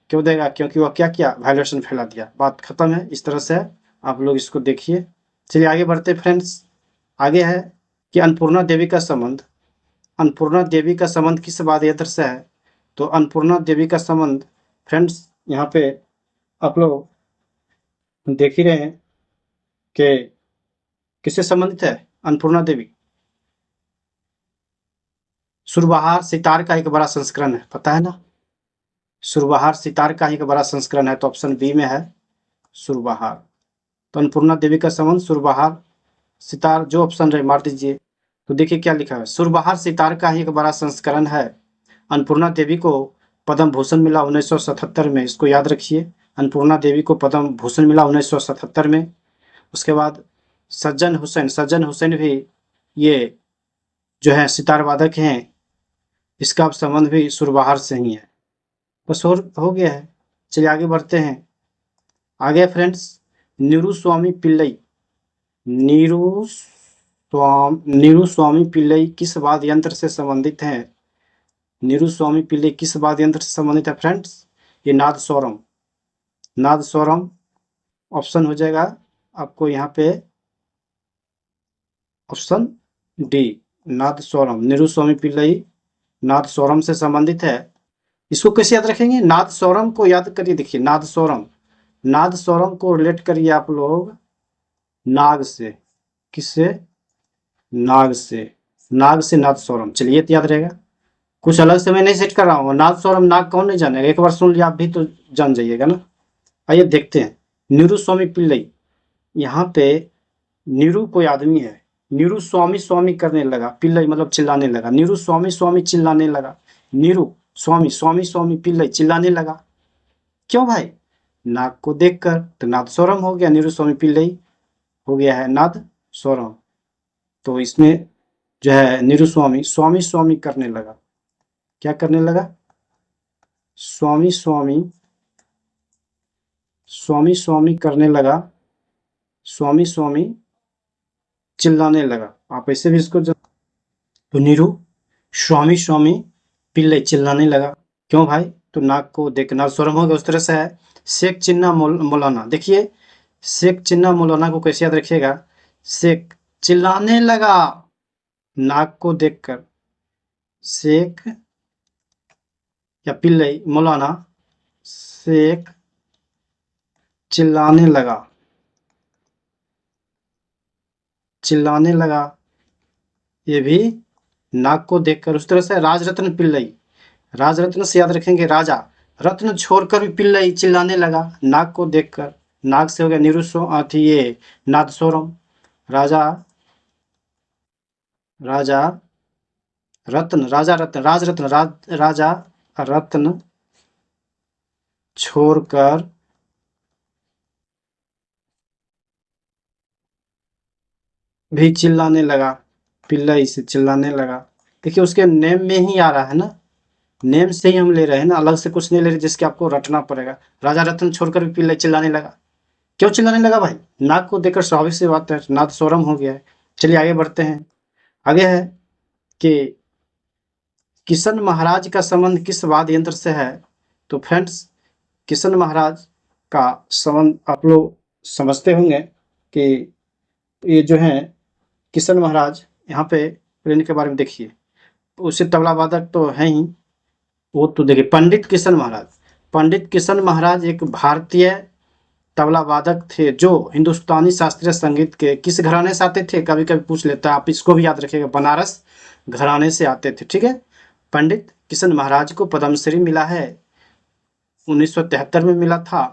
क्यों देगा? क्योंकि वह क्या किया? वाइब्रेशन फैला दिया। बात खत्म है। इस तरह से आप लोग इसको देखिए। चलिए आगे बढ़ते फ्रेंड्स। आगे है कि अन्नपूर्णा देवी का संबंध, अन्नपूर्णा देवी का संबंध किस वाद्य यंत्र से है? तो अन्नपूर्णा देवी का संबंध फ्रेंड्स यहाँ पे आप लोग देख ही रहे हैं कि किससे संबंधित है अन्नपूर्णा देवी? सुरबहार सितार का एक बड़ा संस्करण है, पता है ना। सुरबहार सितार का ही एक बड़ा संस्करण है, तो ऑप्शन बी में है सुरबहार। तो अन्नपूर्णा देवी का संबंध सुरबहार सितार, जो ऑप्शन रहे मार दीजिए। तो देखिए क्या लिखा है, सुरबहार सितार का ही एक बड़ा संस्करण है। अन्नपूर्णा देवी को पद्म भूषण मिला 1977 में, इसको याद रखिए। अन्नपूर्णा देवी को पद्म भूषण मिला 1977 में। उसके बाद सज्जन हुसैन, सज्जन हुसैन भी ये जो है सितार वादक हैं, इसका संबंध भी सुरबहार से ही है। बस हो गया है। चलिए आगे बढ़ते हैं। आगे फ्रेंड्स नीरू स्वामी पिल्लई, नीरू स्वामी पिल्लई किस वाद्य यंत्र से संबंधित हैं? नीरू स्वामी पिल्लई किस वाद्य यंत्र से संबंधित है फ्रेंड्स? ये नाद स्वरम, नाद स्वरम ऑप्शन हो जाएगा आपको यहाँ पे, ऑप्शन डी नाद स्वरम। नीरू स्वामी पिल्लई नाद स्वरम से संबंधित है। इसको कैसे याद रखेंगे? नादस्वरम को याद करिए। देखिए नादस्वरम, नादस्वरम को रिलेट करिए आप लोग नाग से। किससे? नाग से। नाग से नादस्वरम। चलिए ये तो याद रहेगा। कुछ अलग से मैं नहीं सेट कर रहा हूँ। नादस्वरम, नाग कौन नहीं जानेगा? एक बार सुन लिया आप भी तो जान जाइएगा ना। आइए देखते हैं। नीरू स्वामी पिल्लई, यहाँ पे नीरू कोई आदमी है। नीरू स्वामी स्वामी करने लगा, पिल्लई मतलब चिल्लाने लगा। नीरू स्वामी स्वामी चिल्लाने लगा। नीरू स्वामी स्वामी स्वामी पिल्लई चिल्लाने लगा। क्यों भाई? नाग को देखकर। तो नादस्वरम हो गया, नीरू स्वामी पिल्लई हो गया है नादस्वरम। तो इसमें जो है नीरू स्वामी स्वामी स्वामी करने लगा। क्या करने लगा? स्वामी स्वामी स्वामी स्वामी करने लगा। स्वामी स्वामी चिल्लाने लगा। आप ऐसे भी इसको तो नीरू स्वामी स्वामी पिल्लई चिल्लाने लगा। क्यों भाई? तो नाग को देख नादस्वरम हो गया। उस तरह से है शेख चिन्ना मौलाना। देखिए शेख चिन्ना मौलाना को कैसे याद रखिएगा? शेख चिल्लाने लगा नाग को देखकर। शेख या पिल्लई मौलाना शेख चिल्लाने लगा। चिल्लाने लगा ये भी नाग को देखकर। उस तरह से राजरत्न पिल्लई, राजरत्न से याद रखेंगे राजा। रत्न छोड़कर भी पिल्लई चिल्लाने लगा नाग को देखकर। नाग से हो गया ये नादस्वरम। राजा, राजा रत्न, राजा रत्न, राजरत्न, राजा रत्न छोड़कर भी चिल्लाने लगा। पिल्लई से चिल्लाने लगा। देखिए उसके नेम में ही आ रहा है ना, नेम से ही हम ले रहे हैं ना, अलग से कुछ नहीं ले रहे जिसके आपको रटना पड़ेगा। राजा रत्न छोड़कर भी पिल्लई चिल्लाने लगा। क्यों चिल्लाने लगा भाई? नाग को देखकर। स्वाभाविक सी बात है, नादस्वरम हो गया है। चलिए आगे बढ़ते हैं। आगे है कि किशन महाराज का संबंध किस वाद्य यंत्र से है? तो फ्रेंड्स किशन महाराज का संबंध आप लोग समझते होंगे कि ये जो है किशन महाराज, यहाँ पे इनके बारे में देखिए। उससे तबला वादक तो है ही, वो तो देखिए पंडित किशन महाराज। पंडित किशन महाराज एक भारतीय तबला वादक थे जो हिंदुस्तानी शास्त्रीय संगीत के किस घराने से आते थे? कभी कभी पूछ लेता है, आप इसको भी याद रखिएगा, बनारस घराने से आते थे। ठीक है। पंडित किशन महाराज को पद्मश्री मिला है 1973 में मिला था,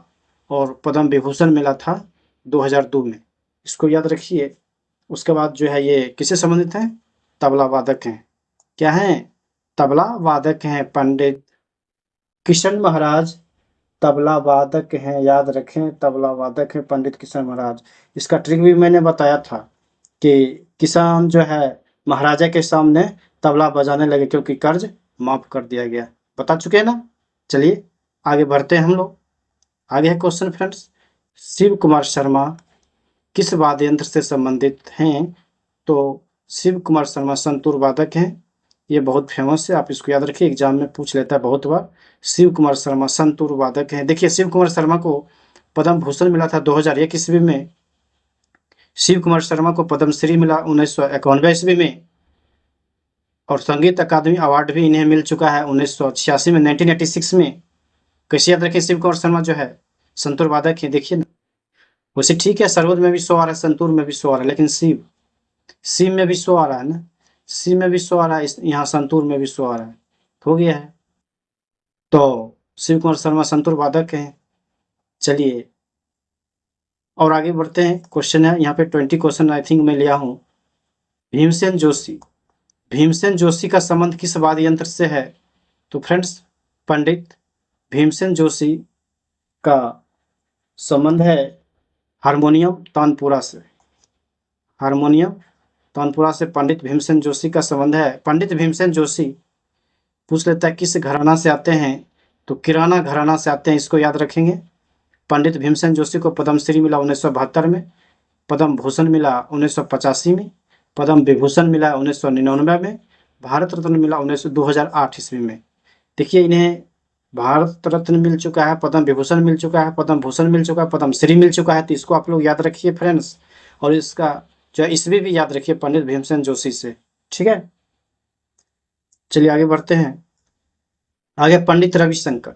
और पद्म विभूषण मिला था 2002 में। इसको याद रखिए। उसके बाद जो है ये किससे संबंधित है? तबला वादक हैं। क्या हैं? तबला वादक हैं। पंडित किशन महाराज तबला वादक हैं, याद रखें तबला वादक हैं पंडित किशन महाराज। इसका ट्रिक भी मैंने बताया था कि किसान जो है महाराजा के सामने तबला बजाने लगे क्योंकि कर्ज माफ कर दिया गया। बता चुके हैं ना। चलिए आगे बढ़ते हैं हम लोग। आगे है क्वेश्चन फ्रेंड्स, शिव कुमार शर्मा किस वाद्य यंत्र से संबंधित हैं? तो शिव कुमार शर्मा संतूर वादक हैं। ये बहुत फेमस है, आप इसको याद रखिए, एग्जाम में पूछ लेता है बहुत बार। शिव कुमार शर्मा संतूर वादक हैं। देखिए शिव कुमार शर्मा को पद्म भूषण मिला था 2001 ईस्वी में। शिव कुमार शर्मा को पद्मश्री मिला 1991 ईस्वी में, और संगीत अकादमी अवार्ड भी इन्हें मिल चुका है 1986 में, 1986 में। कैसे याद रखें? शिव कुमार शर्मा जो है संतूर वादक है। देखिए ना, वैसे ठीक है सरोद में भी 100 आ रहा है, संतूर में भी 100 आ रहा है, लेकिन शिव में भी 100 आ रहा है ना, शिव में भी 100 आ रहा है, यहाँ संतूर में भी 100 आ रहा है, हो गया है। तो शिव कुमार शर्मा संतूर वादक हैं। चलिए और आगे बढ़ते हैं। क्वेश्चन है यहाँ पे 20 क्वेश्चन आई थिंक मैं लिया हूँ। भीमसेन जोशी, भीमसेन जोशी का संबंध किस वाद्य यंत्र से है? तो फ्रेंड्स पंडित भीमसेन जोशी का संबंध है हारमोनियम तानपुरा से। हारमोनियम तानपुरा से पंडित भीमसेन जोशी का संबंध है। पंडित भीमसेन जोशी पूछ लेता है किस घराना से आते हैं? तो किराना घराना से आते हैं, इसको याद रखेंगे। पंडित भीमसेन जोशी को पद्मश्री मिला 1972 में, पद्म भूषण मिला 1985 में, पद्म विभूषण मिला 1999 में, भारत रत्न मिला 2008 ईस्वी में। देखिए इन्हें भारत रत्न मिल चुका है, पद्म विभूषण मिल चुका है, पद्म भूषण मिल चुका है, पद्मश्री मिल चुका है। तो इसको आप लोग याद रखिए फ्रेंड्स, और इसका जो ईस्वी भी याद रखिए पंडित भीमसेन जोशी से। ठीक है। चलिए आगे बढ़ते हैं। आगे पंडित रविशंकर।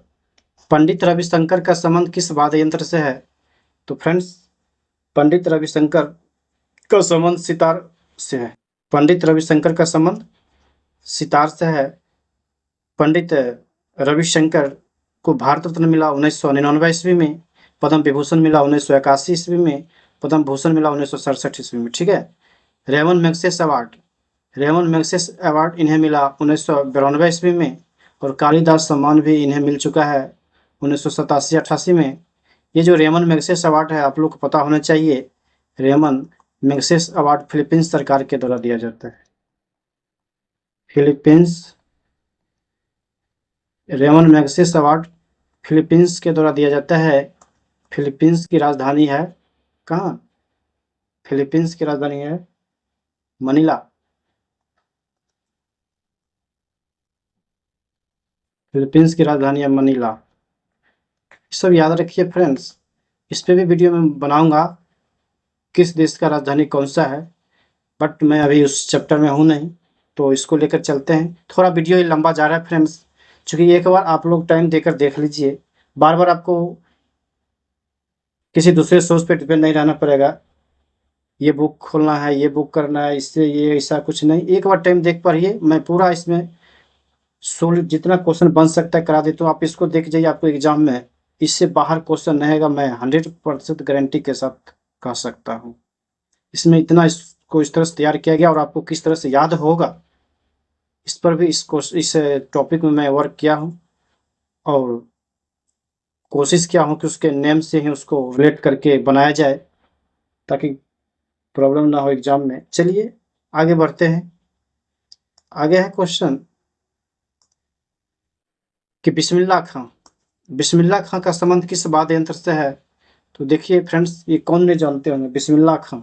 पंडित रविशंकर का संबंध किस वाद्य यंत्र से है? तो फ्रेंड्स, पंडित रविशंकर का संबंध सितार से है। पंडित रविशंकर का संबंध सितार से है। पंडित रविशंकर को भारत रत्न मिला 1999 ईस्वी में, पद्म विभूषण मिला 1981 ईस्वी में, पद्म भूषण मिला 1967 ईस्वी में। ठीक है। Ramon Magsaysay award, Ramon Magsaysay award इन्हें मिला 1992 ईस्वी में, और कालिदास सम्मान भी इन्हें मिल चुका है 1987-88 में। ये जो रेमन मैग्सेस अवार्ड है, आप लोग को पता होना चाहिए, रेमन मैग्सेस अवार्ड फिलीपींस सरकार के द्वारा दिया जाता है। Philippines, Ramon Magsaysay award Philippines के द्वारा दिया जाता है। फिलीपींस की राजधानी है कहाँ? फिलीपींस की राजधानी है मनीला। फिलीपींस की राजधानी है मनीला। सब याद रखिए फ्रेंड्स। इस पे भी वीडियो मैं बनाऊंगा, किस देश का राजधानी कौन सा है, बट मैं अभी उस चैप्टर में हूँ नहीं, तो इसको लेकर चलते हैं। थोड़ा वीडियो ये लंबा जा रहा है फ्रेंड्स, क्योंकि एक बार आप लोग टाइम देकर देख लीजिए, बार बार आपको किसी दूसरे सोर्स पे डिपेंड नहीं रहना पड़ेगा, ये बुक खोलना है, ये बुक करना है, इससे ये ऐसा कुछ नहीं। एक बार टाइम देख पढ़िए, मैं पूरा इसमें सोल्व जितना क्वेश्चन बन सकता है करा देता हूँ। आप इसको देख जाइए, आपको एग्जाम में इससे बाहर क्वेश्चन नहीं आएगा, मैं 100% गारंटी के साथ कह सकता हूँ। इसमें इतना इसको इस तरह से तैयार किया गया, और आपको किस तरह से याद होगा इस पर भी इस टॉपिक में मैं वर्क किया हूँ, और कोशिश किया हूँ कि उसके नेम से ही उसको रिलेट करके बनाया जाए, ताकि प्रॉब्लम ना हो एग्जाम में। चलिए आगे बढ़ते हैं। आगे है क्वेश्चन कि बिस्मिल्लाह खां, बिस्मिल्लाह खां का संबंध किस वाद्य यंत्र से है? तो देखिए फ्रेंड्स, ये कौन नहीं जानते होंगे बिस्मिल्लाह खां?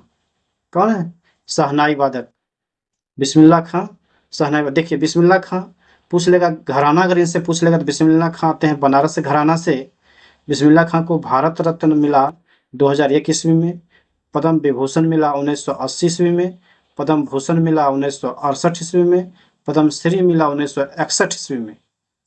कौन है? शहनाई वादक। बिस्मिल्लाह खां शहनाई वादक। देखिए बिस्मिल्लाह खां पूछ लेगा घराना, अगर इनसे पूछ लेगा तो बिस्मिल्लाह खां आते हैं बनारस से घराना से। बिस्मिल्लाह खां को भारत रत्न मिला 2001 ईस्वी में, पद्म विभूषण मिला 1980 ईस्वी में, पद्म भूषण मिला 1968 ईस्वी में, पद्म श्री मिला 1961 ईस्वी में।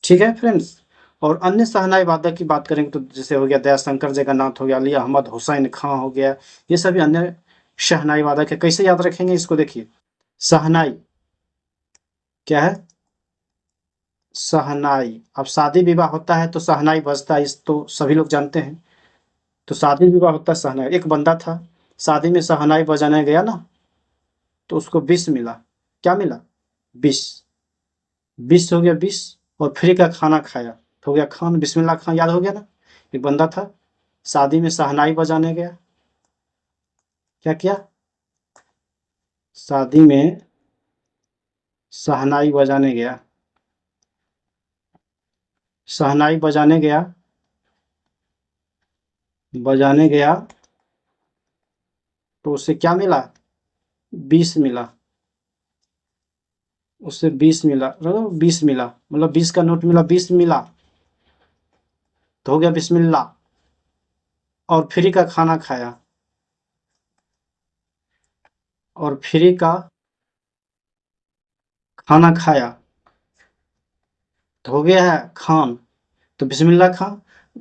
ठीक है फ्रेंड्स। और अन्य शहनाई वादक की बात करेंगे तो जैसे हो गया दयाशंकर जगन्नाथ हो गया, अली अहमद हुसैन खां हो गया, ये सभी अन्य शहनाई वादक है। कैसे याद रखेंगे इसको? देखिए शहनाई क्या है? शहनाई। अब शादी विवाह होता है तो शहनाई बजता है, इस तो सभी लोग जानते हैं। तो शादी विवाह होता है शहनाई। एक बंदा था, शादी में शहनाई बजाने गया ना, तो उसको 20 मिला। क्या मिला? 20। 20 हो गया 20, और फ्री का खाना खाया तो हो गया खान। बिस्मिल्लाह खान याद हो गया ना। एक बंदा था, शादी में शहनाई बजाने गया। क्या किया? शादी में शहनाई बजाने गया। शहनाई बजाने गया, बजाने गया तो उसे क्या मिला? 20 मिला। उससे 20 मिला, 20 मिला, मतलब 20 का नोट मिला, 20 मिला तो हो गया बिस्मिल्लाह। और फ्री का खाना खाया, और फ्री का खाना खाया तो हो गया है खान। तो बिस्मिल्लाह खां,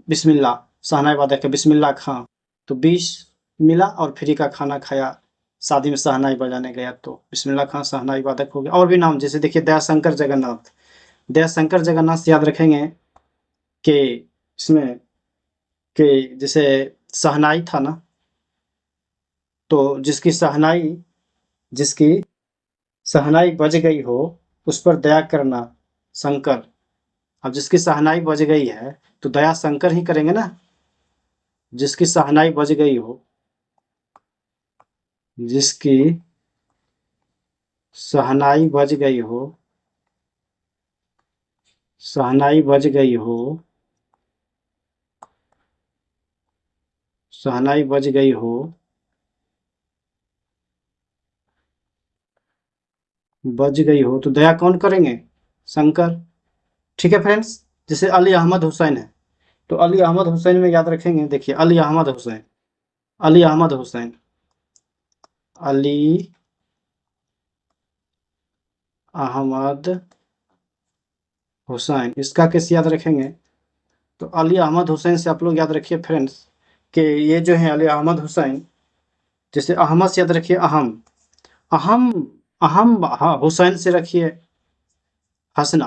बिस्मिल्लाह शहनाई वादक है बिस्मिल्लाह खां। तो 20 मिला और फ्री का खाना खाया, शादी में शहनाई बजाने गया, तो बिस्मिल्लाह खां शहनाई वादक हो गया। और भी नाम जैसे देखिए दयाशंकर जगन्नाथ। दयाशंकर जगन्नाथ से याद रखेंगे कि इसमें कि जैसे शहनाई था ना, तो जिसकी शहनाई बज गई हो उस पर दया करना शंकर। अब जिसकी शहनाई बज गई है तो दया शंकर ही करेंगे ना। जिसकी शहनाई बज गई हो, जिसकी शहनाई बज गई हो, शहनाई बज गई हो, शहनाई बज गई हो, बज गई हो तो दया कौन करेंगे? शंकर। ठीक है फ्रेंड्स। जैसे अली अहमद हुसैन है, तो अली अहमद हुसैन में याद रखेंगे, देखिए अली अहमद हुसैन, अली अहमद हुसैन, अली अहमद हुसैन, इसका कैसे याद रखेंगे? तो अली अहमद हुसैन से आप लोग याद रखिए फ्रेंड्स कि ये जो है अली अहमद हुसैन, जैसे अहमद से याद रखिए अहम, अहम, अहम, हाँ, हुसैन से रखिए हंसना।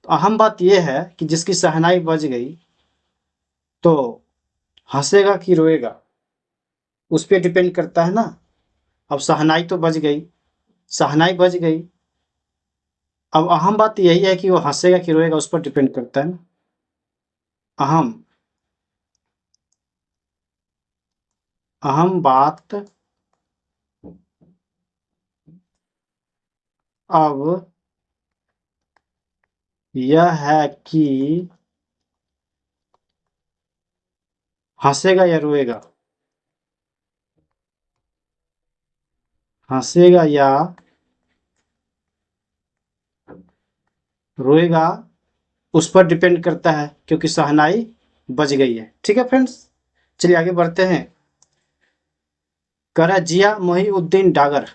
तो अहम बात ये है कि जिसकी शहनाई बज गई तो हंसेगा कि रोएगा, उस पे डिपेंड करता है ना। अब शहनाई तो बज गई, शहनाई बज गई, अब अहम बात यही है कि वो हंसेगा कि रोएगा, उस पर डिपेंड करता है ना। अहम, अहम बात अब यह है कि हंसेगा या रोएगा, हंसेगा या रोएगा, उस पर डिपेंड करता है क्योंकि शहनाई बज गई है। ठीक है फ्रेंड्स, चलिए आगे बढ़ते हैं। कह रहा है जिया मोहिउद्दीन डागर,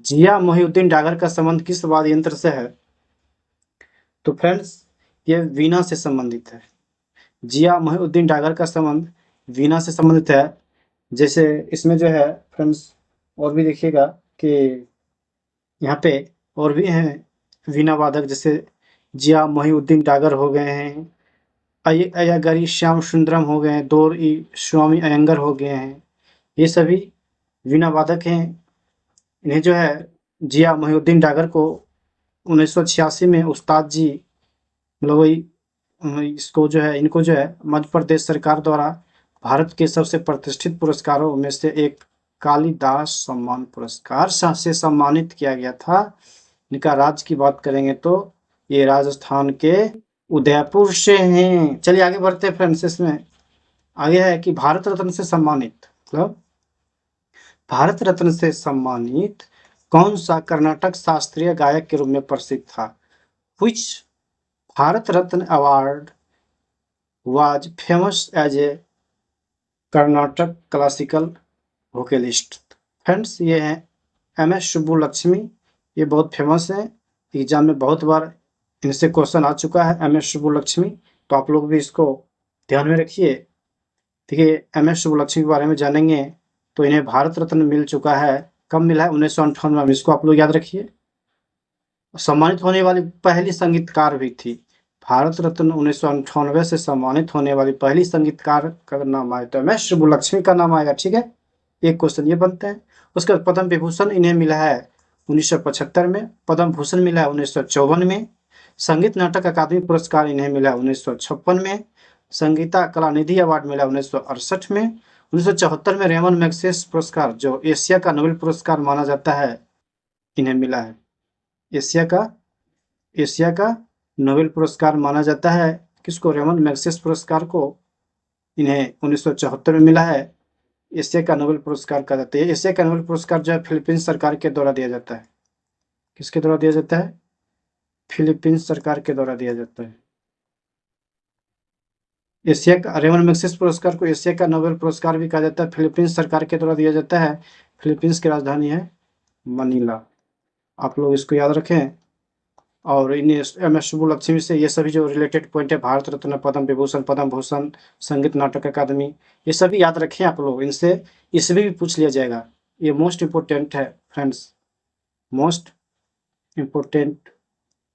जिया मोहिउद्दीन डागर का संबंध किस वाद्य यंत्र से है? तो फ्रेंड्स ये वीणा से संबंधित है। जिया मोहिउद्दीन डागर का संबंध वीणा से संबंधित है। जैसे इसमें जो है फ्रेंड्स और भी देखिएगा कि यहाँ पे और भी हैं वीणा वादक, जैसे जिया मोहिउद्दीन डागर हो गए हैं, अय्यागरी श्याम सुंदरम हो गए हैं, दौर ई स्वामी अयंगर हो गए हैं, ये सभी वीणा वादक हैं। इन्हें जो है जिया मोहिउद्दीन डागर को 1986 में उस्ताद जी, मतलब वही इसको जो है, इनको जो है मध्य प्रदेश सरकार द्वारा भारत के सबसे प्रतिष्ठित पुरस्कारों में से एक कालिदास सम्मान पुरस्कार से सम्मानित किया गया था। इनका राज्य की बात करेंगे तो ये राजस्थान के उदयपुर से हैं। चलिए आगे बढ़ते हैं फ्रेंड्स। इसमें आगे है कि भारत रत्न से सम्मानित, मतलब भारत रत्न से सम्मानित कौन सा कर्नाटक शास्त्रीय गायक के रूप में प्रसिद्ध था? Which Bharat Ratna award was famous as a Karnataka classical vocalist? Friends ये हैं MS सुब्बुलक्ष्मी, ये बहुत फेमस है, एग्जाम में बहुत बार इनसे क्वेश्चन आ चुका है MS सुब्बुलक्ष्मी, तो आप लोग भी इसको ध्यान में रखिए। देखिए MS सुब्बुलक्ष्मी के बारे में जानेंगे तो इन्हें भारत रत्न मिल चुका है, कब मिला है? 1958 में। इसको आप लोग याद रखिए। सम्मानित होने वाली पहली संगीतकार भी थी, भारत रत्न 1998 से सम्मानित होने वाली पहली संगीतकार का नाम आया तो MS सुब्बुलक्ष्मी का नाम आएगा। ठीक है, एक क्वेश्चन ये बनते हैं। उसके बाद पद्म विभूषण इन्हें मिला है 1975 में, पद्म भूषण मिला है 1954 में, संगीत नाटक अकादमी पुरस्कार इन्हें मिला है 1956 में, संगीता कलानिधि अवार्ड मिला 1968 में, 1974 में रेमन मैग्सेस पुरस्कार जो एशिया का नोबेल पुरस्कार माना जाता है इन्हें मिला है। एशिया का, एशिया का नोबेल पुरस्कार माना जाता है किसको? रेमन मैग्सेस पुरस्कार को इन्हें 1974 में मिला है। एशिया का नोबेल पुरस्कार कहा जाता है। एशिया का नोबेल पुरस्कार जो है फिलीपींस सरकार के द्वारा दिया जाता है। किसके द्वारा दिया जाता है? फिलीपींस सरकार के द्वारा दिया जाता है। एशिया का रेमन मैग्सेस पुरस्कार को एशिया का नोबेल पुरस्कार भी कहा जाता है, फिलीपींस सरकार के द्वारा दिया जाता है। फिलीपींस की राजधानी है मनीला, आप लोग इसको याद रखें। और इन्हें MS सुब्बुलक्ष्मी से ये सभी जो रिलेटेड पॉइंट है, भारत रत्न, पद्म विभूषण, पद्म भूषण, संगीत नाटक अकादमी, ये सभी याद रखें आप लोग। इनसे इसमें भी पूछ लिया जाएगा, ये मोस्ट इम्पोर्टेंट है फ्रेंड्स, मोस्ट इम्पोर्टेंट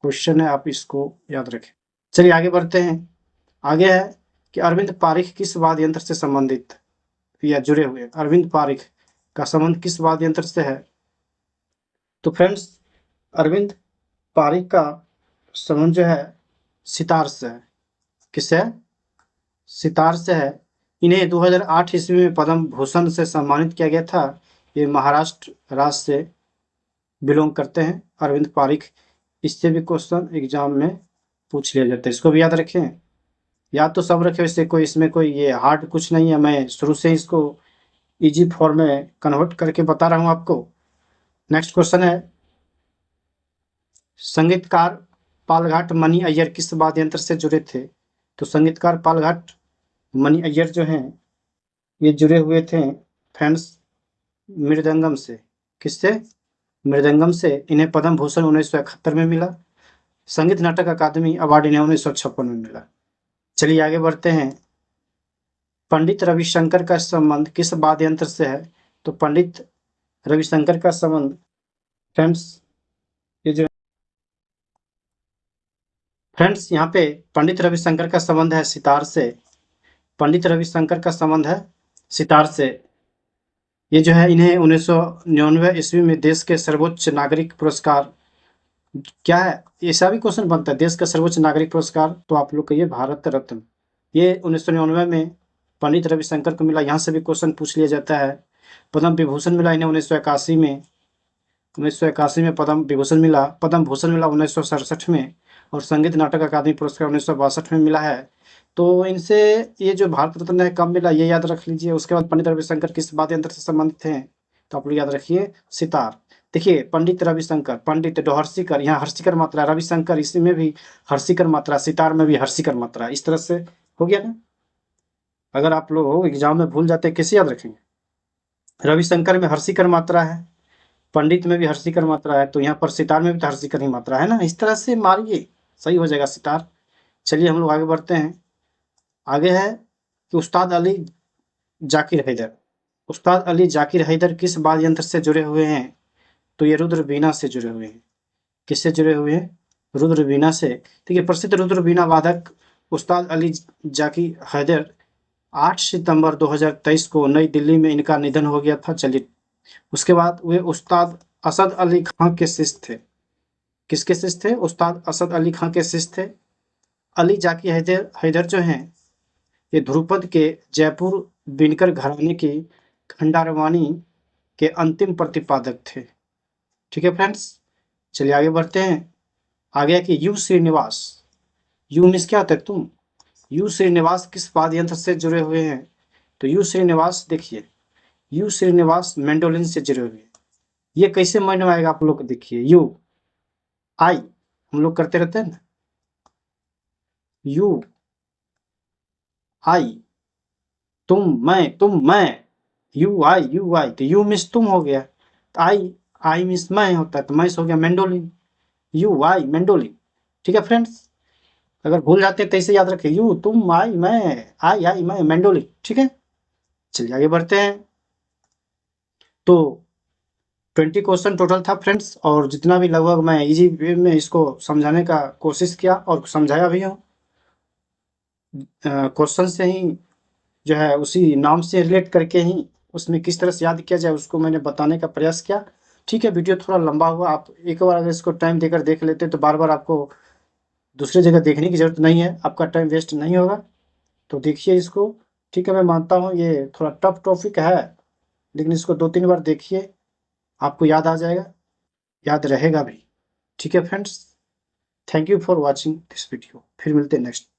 क्वेश्चन है, आप इसको याद रखें। चलिए आगे बढ़ते हैं। आगे है कि अरविंद पारिख किस वाद्य यंत्र से संबंधित या जुड़े हुए? अरविंद पारिख का संबंध किस वाद्य यंत्र से है? तो फ्रेंड्स अरविंद पारिख का संबंध जो है सितार से है। किससे है? सितार से है। इन्हें 2008 ईस्वी में पद्म भूषण से सम्मानित किया गया था। ये महाराष्ट्र राज्य से बिलोंग करते हैं अरविंद पारिख। इससे भी क्वेश्चन एग्जाम में पूछ लिया जाता है, इसको भी याद रखें। याद तो सब रखे, वैसे कोई इसमें कोई ये हार्ड कुछ नहीं है, मैं शुरू से इसको इजी फॉर्म में कन्वर्ट करके बता रहा हूँ आपको। नेक्स्ट क्वेश्चन है, संगीतकार पालघाट मणि अय्यर किस वाद्य यंत्र से जुड़े थे? तो संगीतकार पालघाट मणि अय्यर जो हैं ये जुड़े हुए थे फ्रेंड्स मृदंगम से। किससे? मृदंगम से। इन्हें पद्म भूषण 1971 में मिला। संगीत नाटक अकादमी अवार्ड इन्हें 1956 में मिला। चलिए आगे बढ़ते हैं। पंडित रविशंकर का संबंध किस वाद्य यंत्र से है? तो पंडित रविशंकर का संबंध फ्रेंड्स, ये जो फ्रेंड्स यहाँ पे पंडित रविशंकर का संबंध है सितार से। पंडित रविशंकर का संबंध है सितार से। ये जो है इन्हें 1999 ईस्वी में देश के सर्वोच्च नागरिक पुरस्कार क्या है? ऐसा भी क्वेश्चन बनता है, देश का सर्वोच्च नागरिक पुरस्कार, तो आप लोग कहिए भारत रत्न। ये 1999 में पंडित रविशंकर को मिला। यहाँ से भी क्वेश्चन पूछ लिया जाता है। पद्म विभूषण मिला इन्हें 1981 में। 1981 में पद्म विभूषण मिला। पद्म भूषण मिला 1967 में, और संगीत नाटक अकादमी पुरस्कार 1962 में मिला है। तो इनसे ये जो भारत रत्न है कब मिला, ये याद रख लीजिए। उसके बाद पंडित रविशंकर किस वाद्य यंत्र से संबंधित हैं? तो आप लोग याद रखिए सितार। देखिए पंडित रविशंकर, पंडित तो हर्षिकर, यहाँ हर्षिकर मात्रा, रविशंकर इसी में भी हर्षिकर मात्रा, सितार में भी हर्षिकर मात्रा, इस तरह से हो गया ना। अगर आप लोग एग्जाम में भूल जाते कैसे याद रखेंगे? रविशंकर में हर्षिकर मात्रा है, पंडित में भी हर्षिकर मात्रा है, तो यहाँ पर सितार में भी तो हर्षिकर ही मात्रा है ना। इस तरह से मारिए, सही हो जाएगा सितार। चलिए हम लोग आगे बढ़ते हैं। आगे है कि उस्ताद अली जाकिर हैदर। उस्ताद अली जाकिर हैदर किस वाद्य यंत्र से जुड़े हुए हैं? तो ये रुद्र वीणा से जुड़े हुए हैं। किससे जुड़े हुए हैं? रुद्र वीणा से। देखिए प्रसिद्ध रुद्र वीणा वादक उस्ताद अली जाकिर हैदर 8 सितंबर 2023 को नई दिल्ली में इनका निधन हो गया था। चलिए उसके बाद वे उस्ताद असद अली खां के शिष्य थे। किसके शिष्य थे? उस्ताद असद अली खां के शिष्य थे। अली जाकिर हैदर जो हैं ये ध्रुपद के जयपुर बिनकर घराने की खंडारवानी के अंतिम प्रतिपादक थे। ठीक है फ्रेंड्स, चलिए आगे बढ़ते हैं। आगे है कि यू श्रीनिवास। यू मीन्स क्या होता है? तुम। यू श्रीनिवास किस वाद्य यंत्र से जुड़े हुए हैं? तो यू श्रीनिवास देखिए, यू श्रीनिवास मैंडोलिन से जुड़े हुए हैं। ये कैसे मन में आएगा आप लोग को? देखिए यू आई हम लोग करते रहते हैं ना, यू आई, तुम मैं, यू आई, तो यू मीन्स तुम हो गया, आई मीन्स मैं होता है, तो मैं हो गया मैंडोलिन, यू आई मैंडोलिन। ठीक है फ्रेंड्स, अगर भूल जाते हैं तो ऐसे याद रखें, यू तुम, आई मैं, आई मैं, मैंडोलिन। ठीक है, चलिए आगे बढ़ते हैं। तो 20 क्वेश्चन टोटल था फ्रेंड्स, और जितना भी लगभग मैं इजी वे में इसको समझाने का कोशिश किया और समझाया भी हूँ। क्वेश्चन से ही जो है उसी नाम से रिलेट करके ही उसमें किस तरह से याद किया जाए उसको मैंने बताने का प्रयास किया। ठीक है, वीडियो थोड़ा लंबा हुआ, आप एक बार अगर इसको टाइम देकर देख लेते तो बार बार आपको दूसरी जगह देखने की ज़रूरत नहीं है, आपका टाइम वेस्ट नहीं होगा। तो देखिए इसको। ठीक है, मैं मानता हूँ ये थोड़ा टफ टॉपिक है, लेकिन इसको 2-3 बार देखिए, आपको याद आ जाएगा, याद रहेगा भी। ठीक है friends, thank you for watching this video. फिर मिलते हैं नेक्स्ट।